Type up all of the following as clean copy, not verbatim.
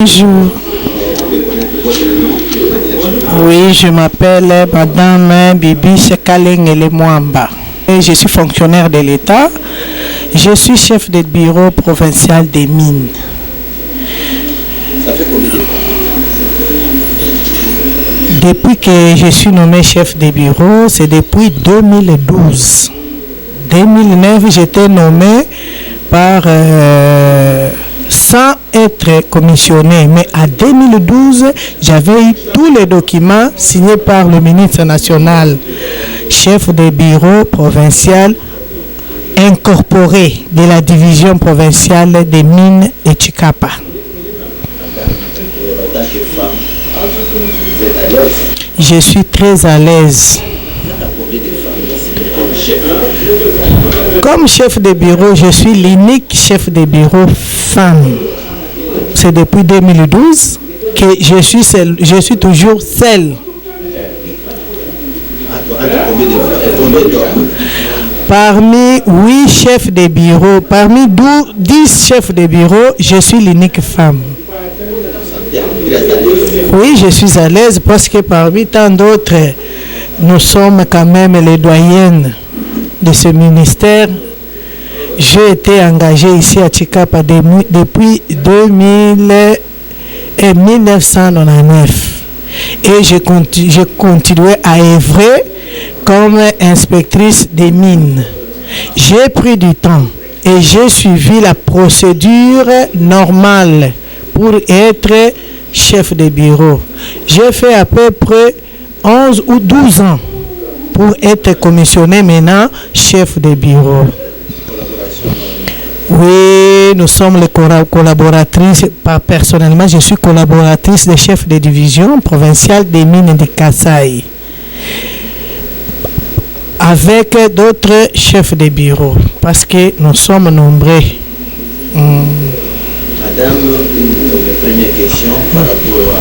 Bonjour. Oui, je m'appelle Madame Bibi Sekalengele Mwamba. Je suis fonctionnaire de l'État. Je suis chef de bureau provincial des mines. Ça fait combien de temps? Depuis que je suis nommé chef de bureau, c'est depuis 2012. 2009, j'étais nommé par sans être commissionné, mais à 2012, j'avais eu tous les documents signés par le ministre national, chef de bureau provincial incorporé de la division provinciale des mines de Chikapa. Je suis très à l'aise. Comme chef de bureau, je suis l'unique chef de bureau femme. C'est depuis 2012 que je suis toujours seule. Parmi 8 chefs de bureau, parmi 10 chefs de bureau, je suis l'unique femme. Oui, je suis à l'aise parce que parmi tant d'autres, nous sommes quand même les doyennes de ce ministère. J'ai été engagé ici à Chikapa depuis 1999 et je continuais à œuvrer comme inspectrice des mines. J'ai pris du temps et j'ai suivi la procédure normale pour être chef de bureau. J'ai fait à peu près 11 ou 12 ans pour être commissionné maintenant chef de bureau. Oui, nous sommes les collaboratrices. Personnellement, je suis collaboratrice de chef de division provinciale des mines de Kasaï avec d'autres chefs de bureau parce que nous sommes nombreux. Madame, une première question par rapport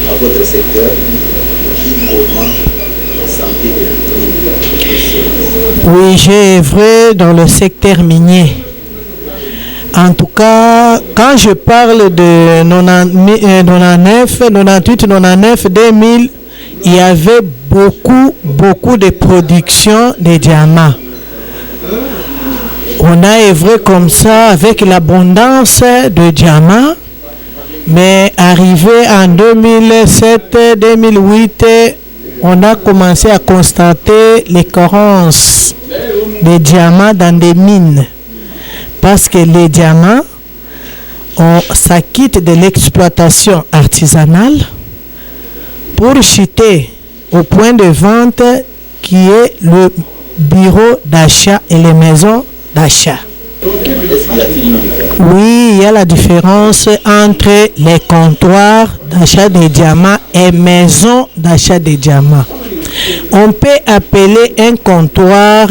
à votre secteur. Comment la santé de la mine? Oui, j'ai œuvré dans le secteur minier. En tout cas, quand je parle de 99, 98, 99, 2000, il y avait beaucoup de production de diamants. On a œuvré comme ça avec l'abondance de diamants, mais arrivé en 2007, 2008, on a commencé à constater les carences de diamants dans des mines. Parce que les diamants, ça quitte de l'exploitation artisanale pour chuter au point de vente qui est le bureau d'achat et les maisons d'achat. Oui, il y a la différence entre les comptoirs d'achat des diamants et maisons d'achat des diamants. On peut appeler un comptoir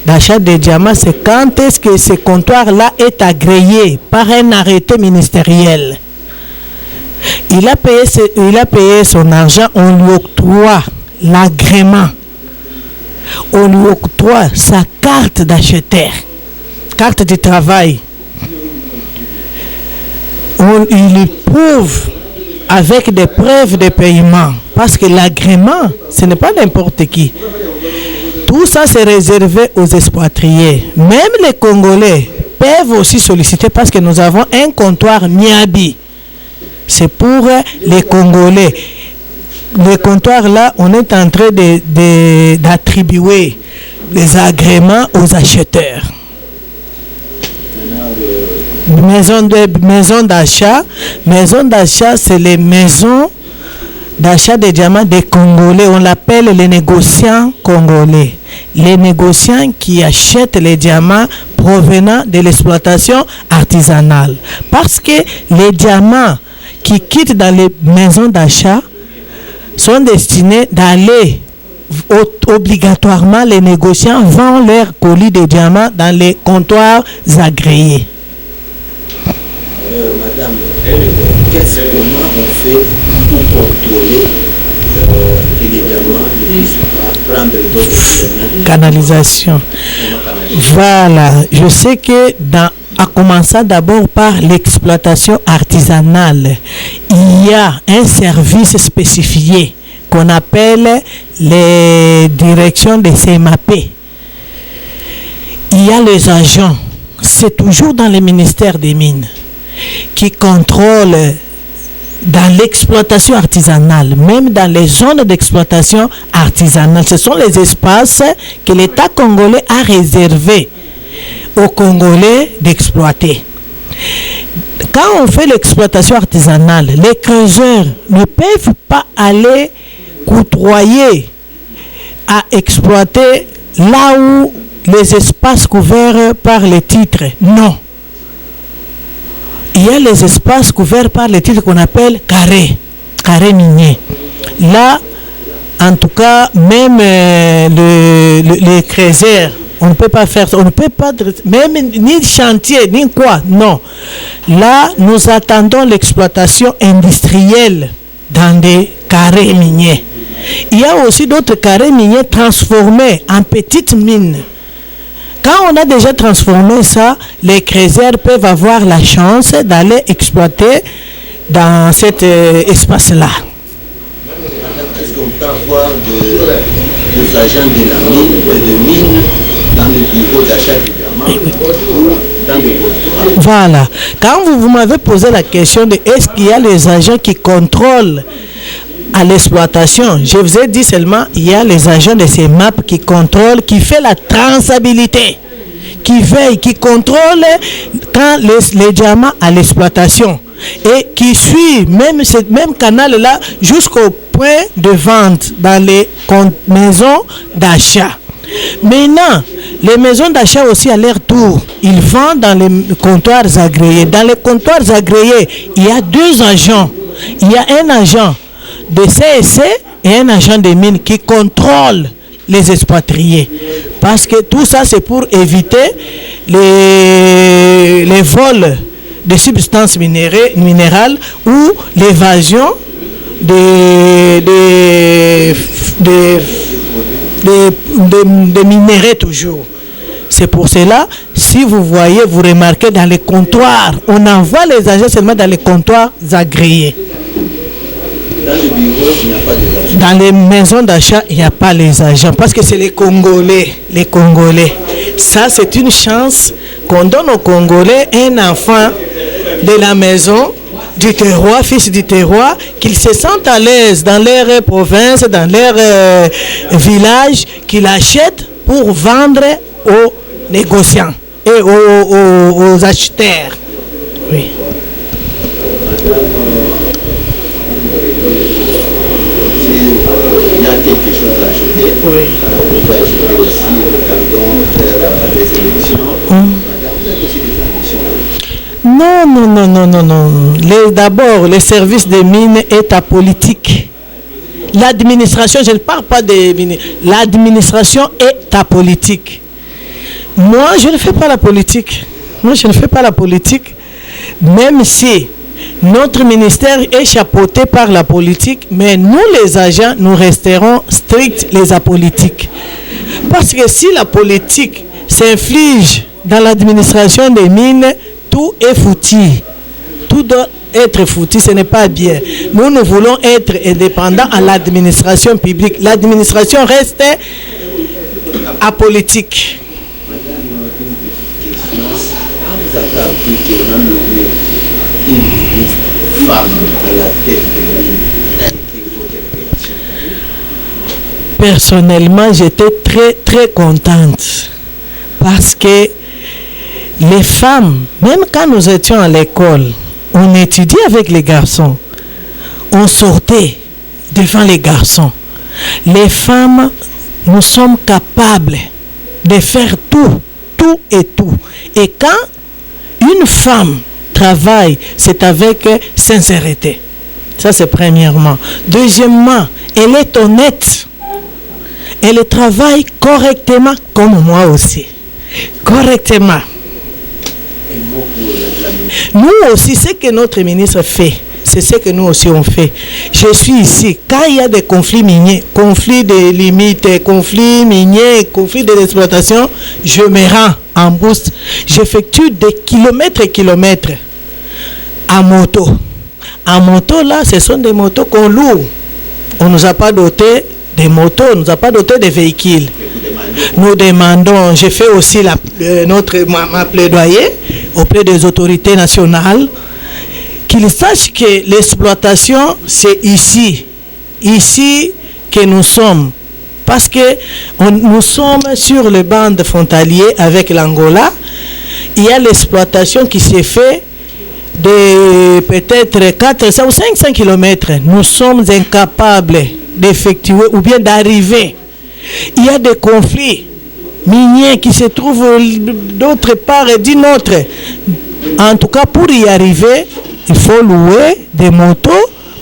d'achat des diamants, c'est quand est-ce que ce comptoir-là est agréé par un arrêté ministériel. Il a payé son argent, on lui octroie l'agrément. On lui octroie sa carte d'acheteur, carte de travail. Il lui prouve avec des preuves de paiement. Parce que l'agrément, ce n'est pas n'importe qui. Tout ça, c'est réservé aux expatriés. Même les Congolais peuvent aussi solliciter parce que nous avons un comptoir Miabi. C'est pour les Congolais. Le comptoir là, on est en train d'attribuer les agréments aux acheteurs. Maison d'achat. Maison d'achat, c'est les maisons d'achat des diamants des Congolais. On l'appelle les négociants congolais. Les négociants qui achètent les diamants provenant de l'exploitation artisanale. Parce que les diamants qui quittent dans les maisons d'achat sont destinés d'aller obligatoirement, les négociants vendent leurs colis de diamants dans les comptoirs agréés. Madame, comment on fait pour contrôler que les diamants ne puissent pas prendre d'autres chemins? Canalisation. Voilà, je sais que dans en commençant d'abord par l'exploitation artisanale. Il y a un service spécifié qu'on appelle les directions de CMAP. Il y a les agents, c'est toujours dans le ministère des Mines, qui contrôlent dans l'exploitation artisanale, même dans les zones d'exploitation artisanale. Ce sont les espaces que l'État congolais a réservés aux Congolais d'exploiter. Quand on fait l'exploitation artisanale, les creuseurs ne peuvent pas aller côtoyer à exploiter là où les espaces couverts par les titres. Non. Il y a les espaces couverts par les titres qu'on appelle carrés miniers. Là, en tout cas, même les creuseurs, on ne peut pas faire ça. On ne peut pas, même ni chantier, ni quoi. Non. Là, nous attendons l'exploitation industrielle dans des carrés miniers. Il y a aussi d'autres carrés miniers transformés en petites mines. Quand on a déjà transformé ça, les creuseurs peuvent avoir la chance d'aller exploiter dans cet espace-là. Est-ce qu'on peut avoir des agents de mine dans le bureau d'achat du diamant ou dans le comptoir? Voilà. Quand vous m'avez posé la question de est-ce qu'il y a les agents qui contrôlent à l'exploitation, je vous ai dit seulement il y a les agents de ces maps qui contrôlent, qui fait la traçabilité, qui veille, qui contrôle quand les diamants à l'exploitation et qui suit même ce même canal là jusqu'au point de vente dans les maisons d'achat. Maintenant, les maisons d'achat aussi à leur tour, ils vendent dans les comptoirs agréés. Dans les comptoirs agréés, il y a deux agents. Il y a un agent de CSC et un agent de mine qui contrôle les expatriés. Parce que tout ça, c'est pour éviter les vols de substances minérales ou l'évasion de minéraux toujours. C'est pour cela, si vous voyez, vous remarquez dans les comptoirs, on envoie les agents seulement dans les comptoirs agréés. Dans le bureau, il n'y a pas d'agents. Dans les maisons d'achat, il n'y a pas les agents parce que c'est les Congolais. Les Congolais. Ça, c'est une chance qu'on donne aux Congolais, un enfant de la maison, du terroir, fils du terroir, qu'ils se sentent à l'aise dans leur province, dans leur village, qu'ils achètent pour vendre aux négociants et aux acheteurs. Oui. Il y a quelque chose à ajouter. Oui. On peut ajouter aussi le canton faire des élections. Madame, vous avez aussi des ambitions. Non. D'abord, le service des mines est apolitique. L'administration, je ne parle pas des mines. L'administration est apolitique. Moi, je ne fais pas la politique. Même si notre ministère est chapeauté par la politique, mais nous, les agents, nous resterons stricts les apolitiques. Parce que si la politique s'inflige dans l'administration des mines, tout est foutu. Tout doit être foutu, ce n'est pas bien. Nous voulons être indépendants à l'administration publique. L'administration reste apolitique. Vous avez appris qu'on a nommé une femme à la tête de l'île. Quelle a été votre réaction? Personnellement, j'étais très contente parce que les femmes, même quand nous étions à l'école, on étudiait avec les garçons, on sortait devant les garçons. Les femmes, nous sommes capables de faire tout. Et quand une femme travaille, c'est avec sincérité. Ça, c'est premièrement. Deuxièmement, elle est honnête. Elle travaille correctement, comme moi aussi. Correctement. Nous aussi, ce que notre ministre fait, c'est ce que nous aussi on fait. Je suis ici. Quand il y a des conflits miniers, conflits de limites, conflits miniers, conflits d'exploitation, je me rends en boost. J'effectue des kilomètres et kilomètres en moto. En moto, là, ce sont des motos qu'on loue. On ne nous a pas doté des motos, on ne nous a pas doté des véhicules. Nous demandons, j'ai fait aussi ma plaidoyer auprès des autorités nationales, qu'ils sachent que l'exploitation, c'est ici que nous sommes. Parce que nous sommes sur le banc de frontalier avec l'Angola. Il y a l'exploitation qui s'est faite de peut-être 400 ou 500 km. Nous sommes incapables d'effectuer ou bien d'arriver. Il y a des conflits miniers qui se trouvent d'autre part et d'une autre. En tout cas, pour y arriver, il faut louer des motos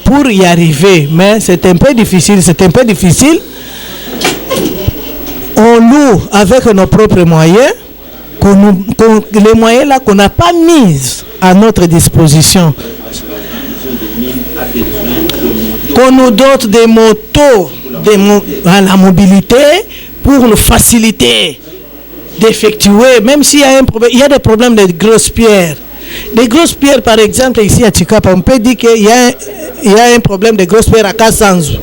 pour y arriver. Mais c'est un peu difficile. On loue avec nos propres moyens, les moyens là qu'on n'a pas mis à notre disposition. Qu'on nous dote des motos à la mobilité pour nous faciliter d'effectuer, même s'il y a un problème, il y a des problèmes de grosses pierres. Des grosses pierres, par exemple, ici à Chikapa, on peut dire qu'il y a un problème de grosses pierres à Kassanzu.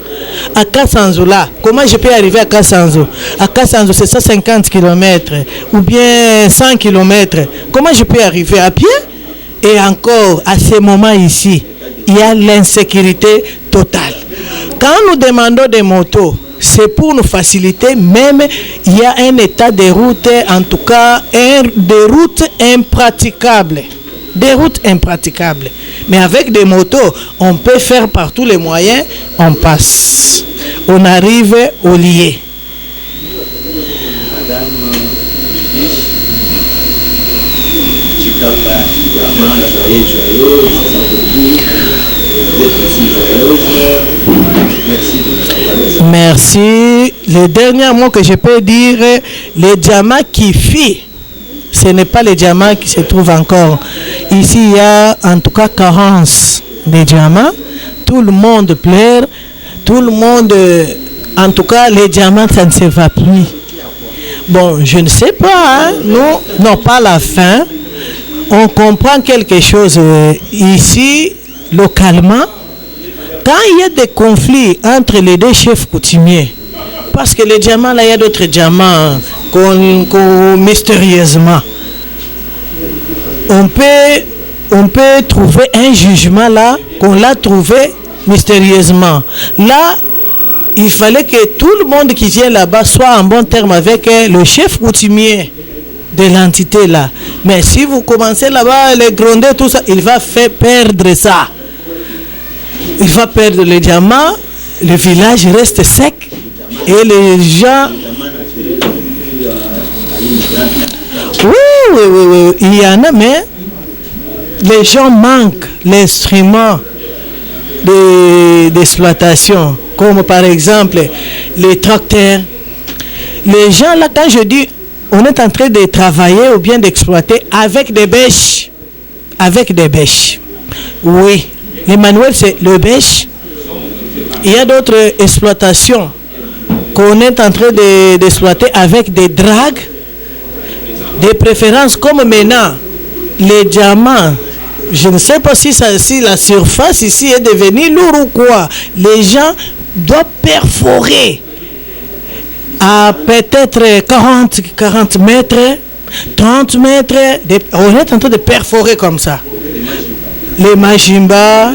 À Kassanzu, là, comment je peux arriver à Kassanzu? À Kassanzu, c'est 150 km ou bien 100 km. Comment je peux arriver à pied? Et encore, à ce moment ici, il y a l'insécurité totale. Quand nous demandons des motos, c'est pour nous faciliter, même il y a un état de route, en tout cas, des routes impraticables. Des routes impraticables. Mais avec des motos, on peut faire par tous les moyens, on passe. On arrive au lieu. Madame Chikapa, vraiment joyeux, merci. Le dernier mot que je peux dire, les diamants qui fit, ce n'est pas les diamants qui se trouvent encore. Ici, il y a en tout cas carence de diamants. Tout le monde pleure. Tout le monde... En tout cas, les diamants, ça ne se va plus. Bon, je ne sais pas. Hein? Non, pas la fin. On comprend quelque chose ici, localement. Quand il y a des conflits entre les deux chefs coutumiers, parce que les diamants, là, il y a d'autres diamants qu'on mystérieusement. On peut trouver un jugement là, qu'on l'a trouvé mystérieusement. Là, il fallait que tout le monde qui vient là-bas soit en bon terme avec le chef coutumier de l'entité là. Mais si vous commencez là-bas, les gronder, tout ça, il va faire perdre ça. Il va perdre les diamants, le village reste sec et les gens... Oui, il y en a, mais les gens manquent l'instrument d'exploitation, comme par exemple les tracteurs. Les gens là, quand je dis on est en train de travailler ou bien d'exploiter avec des bêches. Avec des bêches. Oui, les manuels c'est le bêche. Il y a d'autres exploitations qu'on est en train d'exploiter avec des dragues. Des préférences comme maintenant, les diamants, je ne sais pas si la surface ici est devenue lourde ou quoi. Les gens doivent perforer à peut-être 40 mètres, 30 mètres. On est en train de perforer comme ça. Les majimba,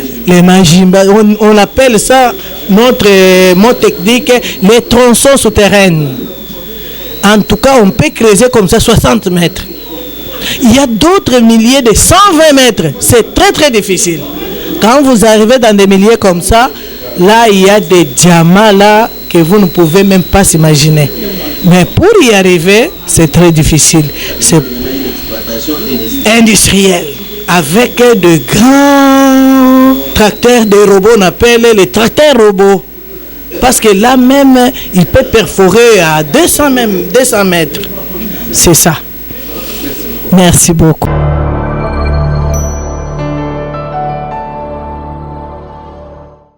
on appelle ça, notre mot technique, les tronçons souterrains. En tout cas, on peut creuser comme ça 60 mètres. Il y a d'autres milliers de 120 mètres. C'est très très difficile. Quand vous arrivez dans des milliers comme ça, là, il y a des diamants là que vous ne pouvez même pas s'imaginer. Mais pour y arriver, c'est très difficile. C'est industriel. Avec de grands tracteurs de robots, on appelle les tracteurs robots. Parce que là même, il peut perforer à 200 mètres. C'est ça. Merci beaucoup.